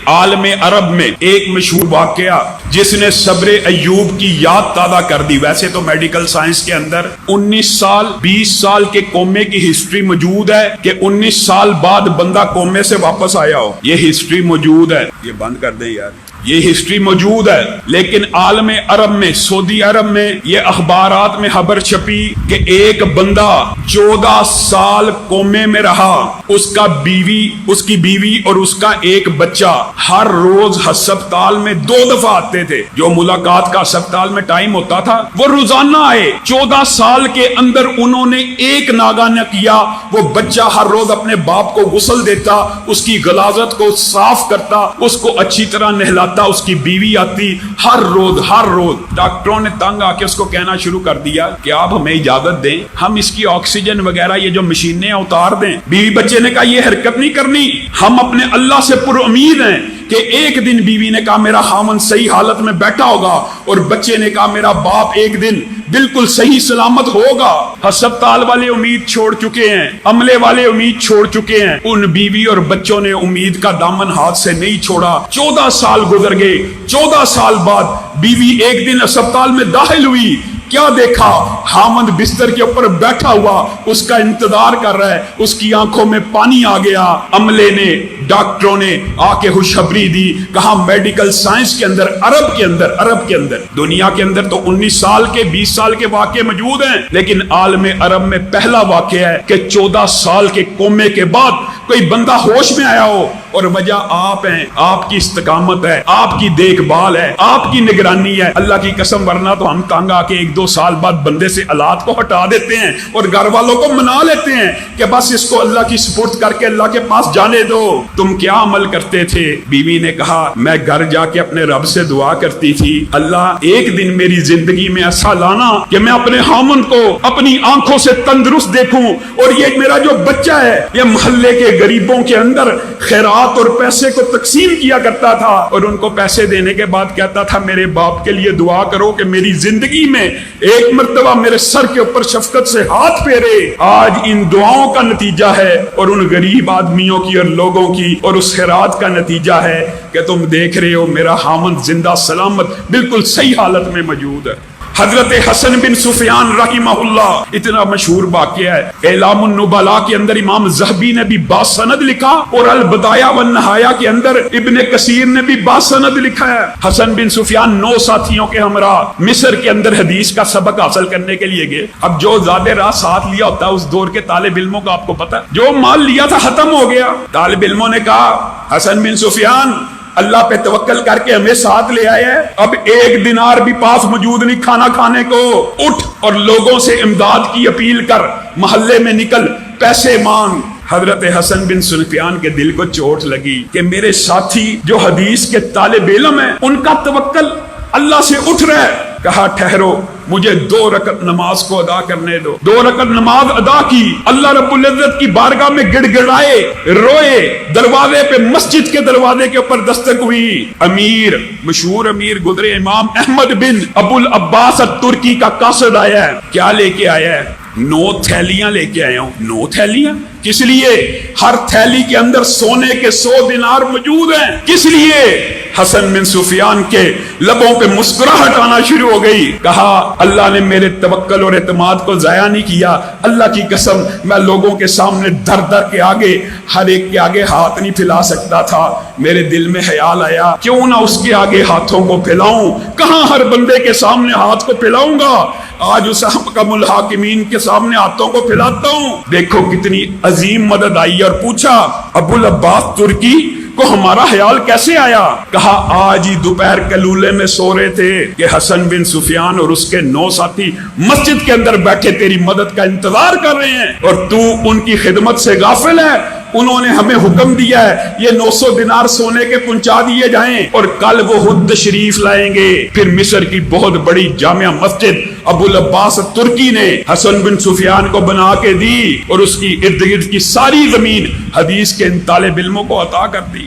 عالم عرب میں ایک مشہور واقعہ جس نے صبر ایوب کی یاد تازہ کر دی. ویسے تو میڈیکل سائنس کے اندر 19 سال 20 سال کے کومے کی ہسٹری موجود ہے کہ 19 سال بعد بندہ کومے سے واپس آیا ہو. یہ ہسٹری موجود ہے. یہ بند کر دیں یار, یہ ہسٹری موجود ہے. لیکن عالم عرب میں, سعودی عرب میں یہ اخبارات میں خبر چھپی کہ ایک بندہ 14 سال کومے میں رہا. اس کی بیوی اور اس کا ایک بچہ ہر روز ہسپتال میں 2 دفعہ آتے تھے. جو ملاقات کا ہسپتال میں ٹائم ہوتا تھا وہ روزانہ آئے. 14 سال کے اندر انہوں نے ایک ناگا نہ کیا. وہ بچہ ہر روز اپنے باپ کو غسل دیتا, اس کی غلاظت کو صاف کرتا, اس کو اچھی طرح نہلاتا. اس کی بیوی آتی ہر روز. ڈاکٹروں نے تنگ آ کے اس کو کہنا شروع کر دیا کہ آپ ہمیں اجازت دیں, ہم اس کی آکسیجن وغیرہ یہ جو مشینیں اتار دیں. بیوی بچے نے کہا یہ حرکت نہیں کرنی, ہم اپنے اللہ سے پر امید ہیں کہ ایک دن. بیوی نے کہا میرا خامن صحیح حالت میں بیٹھا ہوگا, اور بچے نے کہا میرا باپ ایک دن بالکل صحیح سلامت ہوگا. ہسپتال والے امید چھوڑ چکے ہیں, عملے والے امید چھوڑ چکے ہیں. ان بیوی اور بچوں نے امید کا دامن ہاتھ سے نہیں چھوڑا. 14 سال گزر گئے. 14 سال بعد بیوی ایک دن ہسپتال میں داخل ہوئی. کیا دیکھا؟ خامند بستر کے اوپر بیٹھا ہوا اس کا انتظار کر رہا ہے. اس کی آنکھوں میں پانی آ گیا. عملے نے, ڈاکٹروں نے آ کے خوشخبری دی. کہا میڈیکل سائنس کے اندر, عرب کے اندر, دنیا کے اندر تو 19 سال کے 20 سال کے واقعے موجود ہیں, لیکن عالم عرب میں پہلا واقعہ ہے کہ 14 سال کے کومے کے بعد کوئی بندہ ہوش میں آیا ہو. اور وجہ آپ ہیں, آپ کی استقامت ہے, آپ کی دیکھ بھال ہے, آپ کی نگرانی ہے. اللہ کی قسم, ورنہ تو ہم تانگ آ کے 1-2 سال بعد بندے سے آلات کو ہٹا دیتے ہیں اور گھر والوں کو منا لیتے ہیں کہ بس اس کو اللہ کی سپرد کر کے اللہ کے پاس جانے دو. تم کیا عمل کرتے تھے؟ بیوی نے کہا میں گھر جا کے اپنے رب سے دعا کرتی تھی, اللہ ایک دن میری زندگی میں ایسا لانا کہ میں اپنے خامن کو اپنی آنکھوں سے تندرست دیکھوں, اور یہ میرا جو بچہ ہے یہ محلے کے غریبوں کے اندر خیرات اور پیسے کو تقسیم کیا کرتا تھا, اور ان کو پیسے دینے کے بعد کہتا تھا میرے باپ کے لیے دعا کرو کہ میری زندگی میں ایک مرتبہ میرے سر کے اوپر شفقت سے ہاتھ پھیرے. آج ان دعاؤں کا نتیجہ ہے, اور ان غریب آدمیوں کی اور لوگوں کی اور اس خیرات کا نتیجہ ہے کہ تم دیکھ رہے ہو میرا خامند زندہ سلامت بالکل صحیح حالت میں موجود ہے. حضرت حسن بن سفیان رحمہ اللہ, اتنا مشہور واقعہ ہے. اعلام النبلاء کے اندر امام ذہبی نے بھی باسند لکھا, اور البدایہ والنہایہ کے اندر ابن کثیر نے بھی باسند لکھا ہے. حسن بن سفیان 9 ساتھیوں کے ہمراہ مصر کے اندر حدیث کا سبق حاصل کرنے کے لیے گئے. اب جو زیادہ راہ ساتھ لیا ہوتا ہے اس دور کے طالب علموں کا آپ کو پتا, جو مال لیا تھا ختم ہو گیا. طالب علموں نے کہا حسن بن سفیان اللہ پہ توکل کر کے ہمیں ساتھ لے آئے ہیں, اب 1 دینار بھی پاس موجود نہیں کھانا کھانے کو. اٹھ اور لوگوں سے امداد کی اپیل کر, محلے میں نکل, پیسے مانگ. حضرت حسن بن سفیان کے دل کو چوٹ لگی کہ میرے ساتھی جو حدیث کے طالب علم ہیں ان کا توکل اللہ سے اٹھ رہا ہے. کہا ٹھہرو, مجھے 2 رکعت نماز کو ادا کرنے دو. 2 رکعت نماز ادا کی. اللہ رب العزت کی بارگاہ میں گڑ گڑائے, روئے. دروازے پہ, مسجد کے دروازے کے اوپر دستک ہوئی. امیر, مشہور امیر گزرے امام احمد بن ابو العباس الترکی کا قاصد آیا ہے. کیا لے کے آیا ہے؟ 9 تھیلیاں لے کے آیا ہوں. 9 تھیلیاں کس لیے؟ ہر تھیلی کے اندر سونے کے 100 دینار موجود ہیں. کس لیے؟ حسن بن سفیان کے لبوں پہ مسکراہٹ آنا شروع ہو گئی. کہا اللہ نے میرے توکل اور اعتماد کو ضائع نہیں کیا. اللہ کی قسم میں لوگوں کے سامنے در کے آگے, ہر ایک کے آگے ہاتھ نہیں پھیلا سکتا تھا. میرے دل میں خیال آیا کیوں نہ اس کے آگے ہاتھوں کو پھیلاؤں. کہاں ہر بندے کے سامنے ہاتھ کو پھیلاؤں گا, آج اس حکم الحاکمین کے سامنے ہاتھوں کو پھیلاتا ہوں. دیکھو کتنی عظیم مدد آئی. اور پوچھا ابو العباس ترکی کو ہمارا خیال کیسے آیا؟ کہا آج ہی دوپہر کلولے میں سو رہے تھے کہ حسن بن سفیان اور اس کے 9 ساتھی مسجد کے اندر بیٹھے تیری مدد کا انتظار کر رہے ہیں, اور تو ان کی خدمت سے غافل ہے. انہوں نے ہمیں حکم دیا ہے یہ 900 دینار سونے کے پہنچا دیے جائیں, اور کل وہ خود تشریف لائیں گے. پھر مصر کی بہت بڑی جامع مسجد ابو العباس ترکی نے حسن بن سفیان کو بنا کے دی, اور اس کی ارد گرد کی ساری زمین حدیث کے ان طالب علموں کو عطا کر دی.